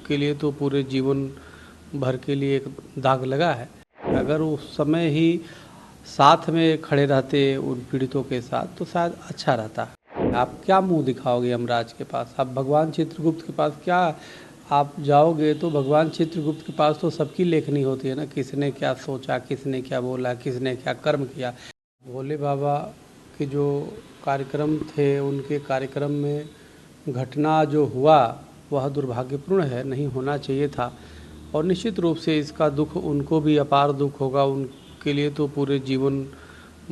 के लिए तो पूरे जीवन भर के लिए एक दाग लगा है। अगर उस समय ही साथ में खड़े रहते उन पीड़ितों के साथ तो शायद अच्छा रहता। आप क्या मुँह दिखाओगे यमराज के पास? आप भगवान चित्रगुप्त के पास क्या आप जाओगे? तो भगवान चित्रगुप्त के पास तो सबकी लेखनी होती है ना, किसने क्या सोचा, किसने क्या बोला, किसने क्या कर्म किया। भोले बाबा के जो कार्यक्रम थे, उनके कार्यक्रम में घटना जो हुआ वह दुर्भाग्यपूर्ण है, नहीं होना चाहिए था। और निश्चित रूप से इसका दुख उनको भी अपार दुख होगा, उनके लिए तो पूरे जीवन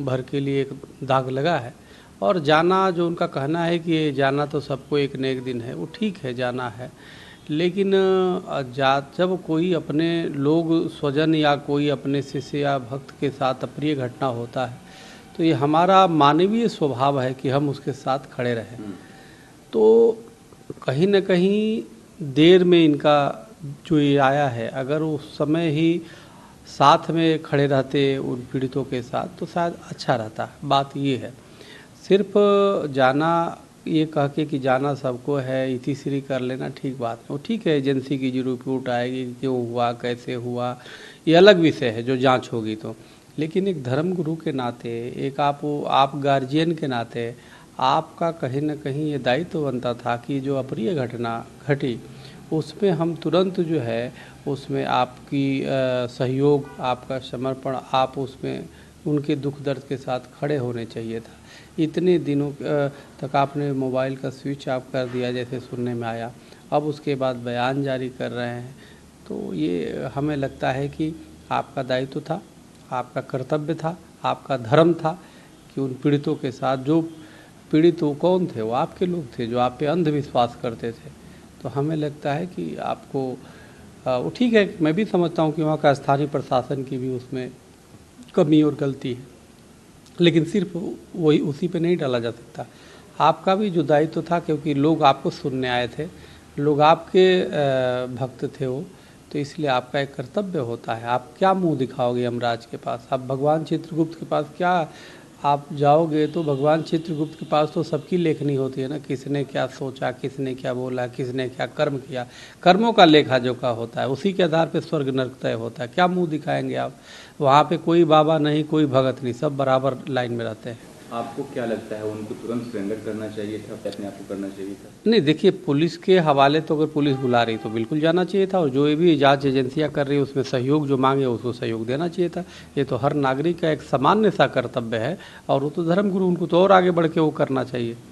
भर के लिए एक दाग लगा है। और जाना, जो उनका कहना है कि ये जाना तो सबको एक न एक दिन है, वो ठीक है, जाना है। लेकिन जब कोई अपने लोग स्वजन या कोई अपने शिष्य या भक्त के साथ अप्रिय घटना होता है तो ये हमारा मानवीय स्वभाव है कि हम उसके साथ खड़े रहें। तो कहीं न कहीं देर में इनका जो ये आया है, अगर उस समय ही साथ में खड़े रहते उन पीड़ितों के साथ तो शायद अच्छा रहता। बात ये है, सिर्फ जाना ये कह के कि जाना सबको है, इतिश्री कर लेना ठीक बात है। वो ठीक है, एजेंसी की जो रिपोर्ट आएगी, क्यों हुआ, कैसे हुआ, ये अलग विषय है जो जांच होगी तो। लेकिन एक धर्म गुरु के नाते, एक आप गार्जियन के नाते आपका कहीं न कहीं ये दायित्व बनता था कि जो अप्रिय घटना घटी उसमें हम तुरंत जो है उसमें आपकी सहयोग, आपका समर्पण, आप उसमें उनके दुख दर्द के साथ खड़े होने चाहिए था। इतने दिनों तक आपने मोबाइल का स्विच ऑफ कर दिया जैसे सुनने में आया, अब उसके बाद बयान जारी कर रहे हैं। तो ये हमें लगता है कि आपका दायित्व था, आपका कर्तव्य था, आपका धर्म था कि उन पीड़ितों के साथ, जो पीड़ित वो कौन थे? वो आपके लोग थे जो आप पे अंधविश्वास करते थे। तो हमें लगता है कि आपको वो ठीक है, मैं भी समझता हूँ कि वहाँ का स्थानीय प्रशासन की भी उसमें कमी और गलती है, लेकिन सिर्फ वही उसी पे नहीं डाला जा सकता। आपका भी जो दायित्व था, क्योंकि लोग आपको सुनने आए थे, लोग आपके भक्त थे वो, तो इसलिए आपका एक कर्तव्य होता है। आप क्या मुँह दिखाओगे यमराज के पास? आप भगवान चित्रगुप्त के पास क्या आप जाओगे? तो भगवान चित्रगुप्त के पास तो सबकी लेखनी होती है ना, किसने क्या सोचा, किसने क्या बोला, किसने क्या कर्म किया। कर्मों का लेखा जोखा होता है, उसी के आधार पे स्वर्ग नरक तय होता है। क्या मुंह दिखाएंगे आप? वहाँ पे कोई बाबा नहीं, कोई भगत नहीं, सब बराबर लाइन में रहते हैं। आपको क्या लगता है, उनको तुरंत सरेंडर करना चाहिए था, अपने आप को करना चाहिए था? नहीं, देखिए, पुलिस के हवाले तो अगर पुलिस बुला रही तो बिल्कुल जाना चाहिए था, और जो भी जांच एजेंसियां कर रही है उसमें सहयोग जो मांगे उसको सहयोग देना चाहिए था। ये तो हर नागरिक का एक सामान्य सा कर्तव्य है, और वो तो धर्मगुरु, उनको तो और आगे बढ़ के वो करना चाहिए।